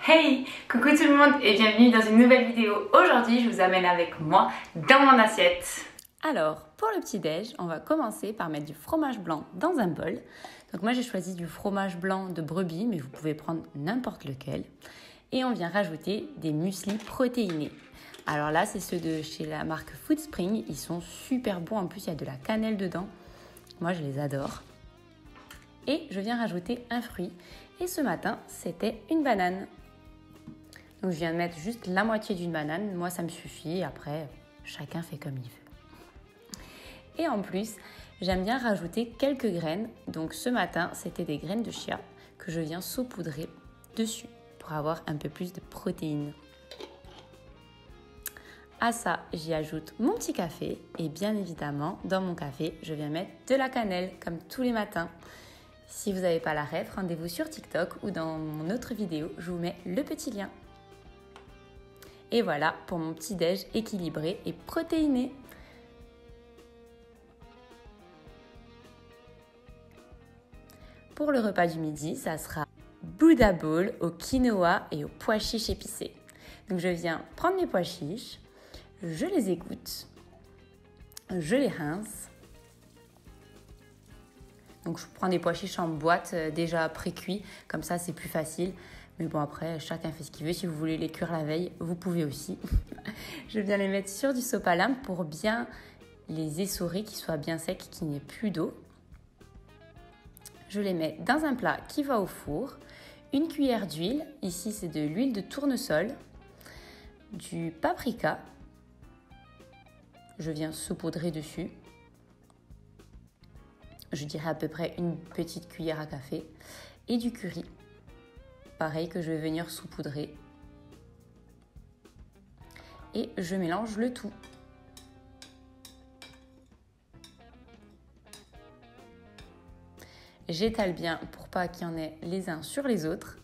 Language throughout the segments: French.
Hey, coucou tout le monde et bienvenue dans une nouvelle vidéo. Aujourd'hui, je vous amène avec moi dans mon assiette. Alors, pour le petit-déj, on va commencer par mettre du fromage blanc dans un bol. Donc moi, j'ai choisi du fromage blanc de brebis, mais vous pouvez prendre n'importe lequel. Et on vient rajouter des mueslis protéinés. Alors là, c'est ceux de chez la marque Foodspring. Ils sont super bons. En plus, il y a de la cannelle dedans. Moi, je les adore. Et je viens rajouter un fruit. Et ce matin, c'était une banane. Donc je viens de mettre juste la moitié d'une banane. Moi, ça me suffit. Après, chacun fait comme il veut. Et en plus, j'aime bien rajouter quelques graines. Donc ce matin, c'était des graines de chia que je viens saupoudrer dessus pour avoir un peu plus de protéines. À ça, j'y ajoute mon petit café. Et bien évidemment, dans mon café, je viens mettre de la cannelle comme tous les matins. Si vous n'avez pas la ref, rendez-vous sur TikTok ou dans mon autre vidéo, je vous mets le petit lien. Et voilà pour mon petit déj équilibré et protéiné. Pour le repas du midi, ça sera Buddha Bowl au quinoa et aux pois chiches épicés. Donc je viens prendre mes pois chiches, je les égoutte, je les rince. Donc je prends des pois chiches en boîte déjà pré-cuits, comme ça c'est plus facile. Mais bon, après, chacun fait ce qu'il veut. Si vous voulez les cuire la veille, vous pouvez aussi. Je viens les mettre sur du sopalin pour bien les essorer, qu'ils soient bien secs, qu'il n'y ait plus d'eau. Je les mets dans un plat qui va au four. Une cuillère d'huile. Ici, c'est de l'huile de tournesol. Du paprika. Je viens saupoudrer dessus. Je dirais à peu près une petite cuillère à café. Et du curry. Pareil que je vais venir saupoudrer. Et je mélange le tout. J'étale bien pour pas qu'il y en ait les uns sur les autres.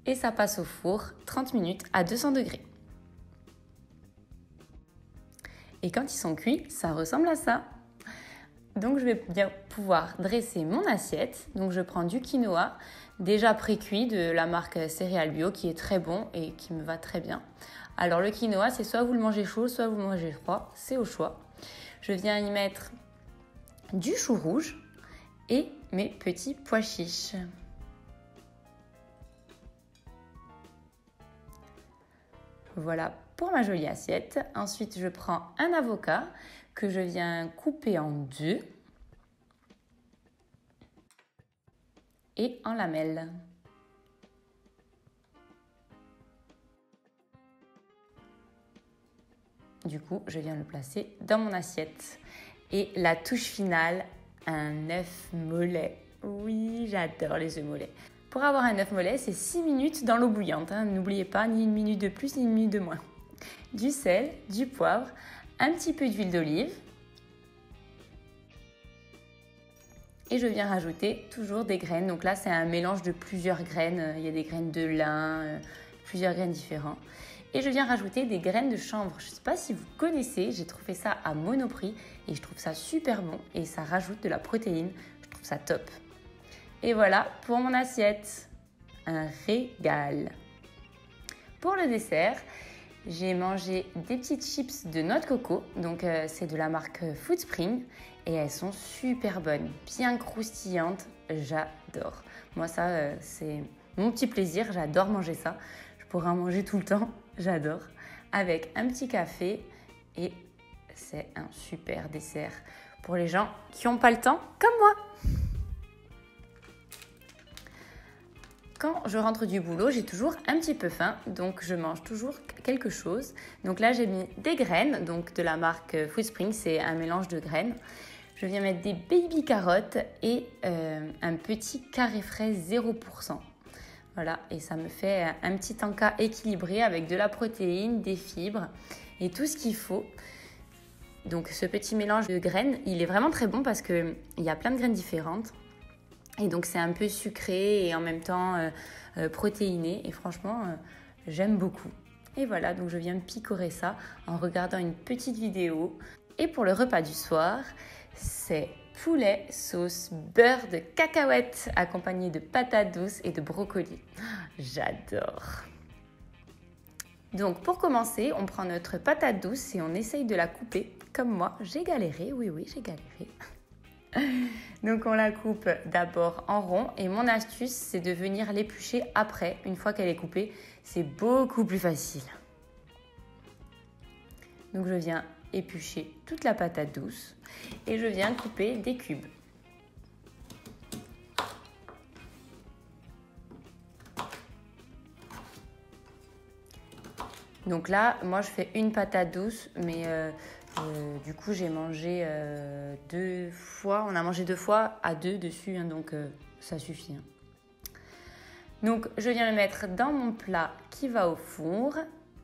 Et ça passe au four 30 minutes à 200 degrés. Et quand ils sont cuits, ça ressemble à ça. Donc je vais bien pouvoir dresser mon assiette. Donc je prends du quinoa déjà pré-cuit de la marque Céréales Bio qui est très bon et qui me va très bien. Alors le quinoa, c'est soit vous le mangez chaud, soit vous le mangez froid, c'est au choix. Je viens y mettre du chou rouge et mes petits pois chiches. Voilà pour ma jolie assiette. Ensuite, je prends un avocat que je viens couper en deux et en lamelles. Du coup, je viens le placer dans mon assiette. Et la touche finale, un œuf mollet. Oui, j'adore les œufs mollets. Pour avoir un œuf mollet, c'est 6 minutes dans l'eau bouillante. N'oubliez pas, ni une minute de plus, ni une minute de moins. Du sel, du poivre, un petit peu d'huile d'olive. Et je viens rajouter toujours des graines. Donc là, c'est un mélange de plusieurs graines. Il y a des graines de lin, plusieurs graines différentes. Et je viens rajouter des graines de chanvre. Je ne sais pas si vous connaissez, j'ai trouvé ça à Monoprix et je trouve ça super bon et ça rajoute de la protéine. Je trouve ça top. Et voilà pour mon assiette. Un régal. Pour le dessert, j'ai mangé des petites chips de noix de coco. Donc c'est de la marque Foodspring et elles sont super bonnes, bien croustillantes. J'adore. Moi ça, c'est mon petit plaisir. J'adore manger ça. Je pourrais en manger tout le temps. J'adore. Avec un petit café et c'est un super dessert pour les gens qui n'ont pas le temps comme moi. Quand je rentre du boulot, j'ai toujours un petit peu faim, donc je mange toujours quelque chose. Donc là, j'ai mis des graines, donc de la marque Foodspring, c'est un mélange de graines. Je viens mettre des baby carottes et un petit carré frais 0%. Voilà, et ça me fait un petit encas équilibré avec de la protéine, des fibres et tout ce qu'il faut. Donc ce petit mélange de graines, il est vraiment très bon parce qu'il y a plein de graines différentes. Et donc c'est un peu sucré et en même temps protéiné. Et franchement, j'aime beaucoup. Et voilà, donc je viens picorer ça en regardant une petite vidéo. Et pour le repas du soir, c'est poulet sauce beurre de cacahuètes accompagné de patates douces et de brocolis. J'adore. Donc pour commencer, on prend notre patate douce et on essaye de la couper. Comme moi, j'ai galéré, oui, j'ai galéré. Donc on la coupe d'abord en rond et mon astuce, c'est de venir l'éplucher après, une fois qu'elle est coupée. C'est beaucoup plus facile. Donc je viens éplucher toute la patate douce et je viens couper des cubes. Donc là, moi je fais une patate douce, mais du coup j'ai mangé 2 fois, on a mangé 2 fois à 2 dessus, hein, donc ça suffit. Hein. Donc je viens le mettre dans mon plat qui va au four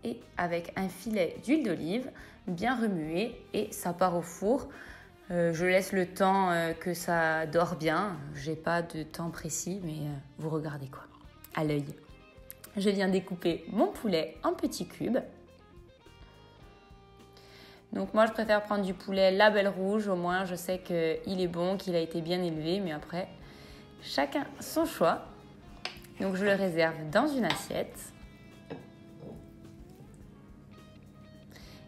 et avec un filet d'huile d'olive, bien remué et ça part au four. Je laisse le temps que ça dore bien, j'ai pas de temps précis, mais vous regardez quoi, à l'œil. Je viens découper mon poulet en petits cubes. Donc moi, je préfère prendre du poulet label rouge. Au moins, je sais qu'il est bon, qu'il a été bien élevé. Mais après, chacun son choix. Donc je le réserve dans une assiette.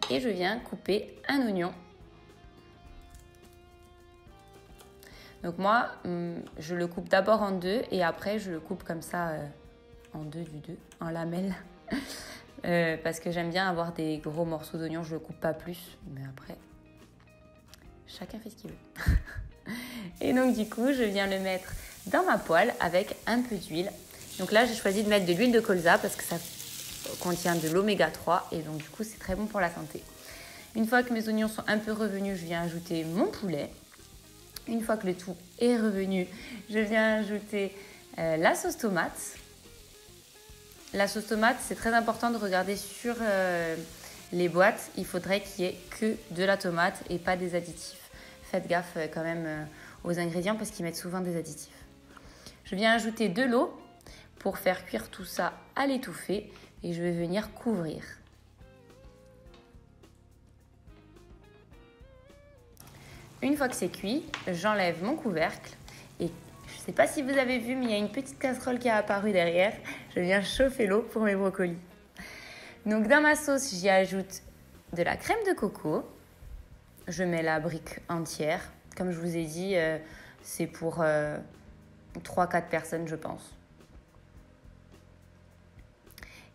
Et je viens couper un oignon. Donc moi, je le coupe d'abord en 2 et après, je le coupe comme ça... en 2 du 2, en lamelles, parce que j'aime bien avoir des gros morceaux d'oignon, je ne le coupe pas plus, mais après, chacun fait ce qu'il veut. Et donc du coup, je viens le mettre dans ma poêle avec un peu d'huile. Donc là, j'ai choisi de mettre de l'huile de colza parce que ça contient de l'oméga 3 et donc du coup, c'est très bon pour la santé. Une fois que mes oignons sont un peu revenus, je viens ajouter mon poulet. Une fois que le tout est revenu, je viens ajouter la sauce tomate. La sauce tomate, c'est très important de regarder sur les boîtes. Il faudrait qu'il y ait que de la tomate et pas des additifs. Faites gaffe quand même aux ingrédients parce qu'ils mettent souvent des additifs. Je viens ajouter de l'eau pour faire cuire tout ça à l'étouffée et je vais venir couvrir. Une fois que c'est cuit, j'enlève mon couvercle et je ne sais pas si vous avez vu, mais il y a une petite casserole qui est apparue derrière. Je viens chauffer l'eau pour mes brocolis. Donc dans ma sauce, j'y ajoute de la crème de coco. Je mets la brique entière. Comme je vous ai dit, c'est pour 3-4 personnes, je pense.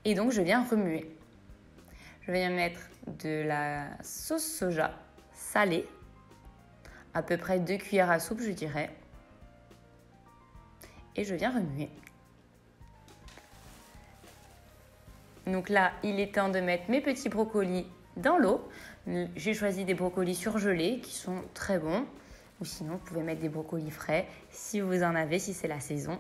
Et donc je viens remuer. Je viens mettre de la sauce soja salée, à peu près 2 cuillères à soupe, je dirais. Et je viens remuer. Donc là, il est temps de mettre mes petits brocolis dans l'eau. J'ai choisi des brocolis surgelés qui sont très bons. Ou sinon, vous pouvez mettre des brocolis frais si vous en avez, si c'est la saison.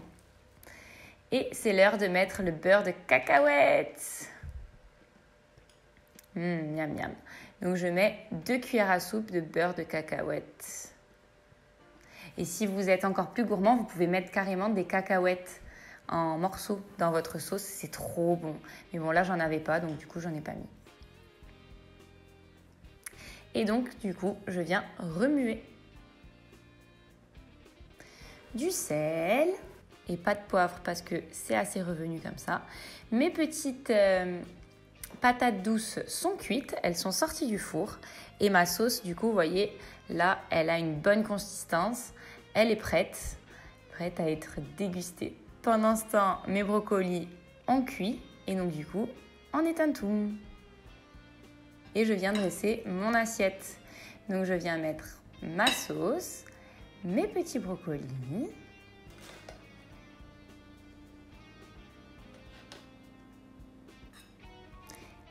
Et c'est l'heure de mettre le beurre de cacahuètes. Miam miam. Donc je mets 2 cuillères à soupe de beurre de cacahuètes. Et si vous êtes encore plus gourmand, vous pouvez mettre carrément des cacahuètes en morceaux dans votre sauce. C'est trop bon. Mais bon, là, j'en avais pas, donc du coup, j'en ai pas mis. Et donc, du coup, je viens remuer. Du sel et pas de poivre parce que c'est assez revenu comme ça. Mes petites patates douces sont cuites. Elles sont sorties du four. Et ma sauce, du coup, vous voyez, là, elle a une bonne consistance. Elle est prête à être dégustée. Pendant ce temps, mes brocolis ont cuit et donc du coup, on éteint tout. Et je viens dresser mon assiette. Donc je viens mettre ma sauce, mes petits brocolis.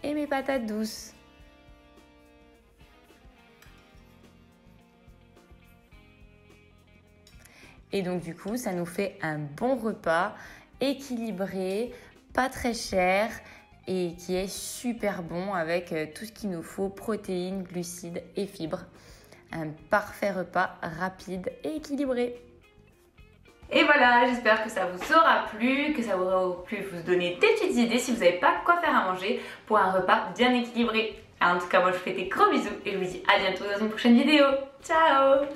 Et mes patates douces. Et donc du coup, ça nous fait un bon repas équilibré, pas très cher et qui est super bon avec tout ce qu'il nous faut, protéines, glucides et fibres. Un parfait repas rapide et équilibré. Et voilà, j'espère que ça vous aura plu, que ça aura pu vous donner des petites idées si vous n'avez pas quoi faire à manger pour un repas bien équilibré. En tout cas, moi je vous fais des gros bisous et je vous dis à bientôt dans une prochaine vidéo. Ciao!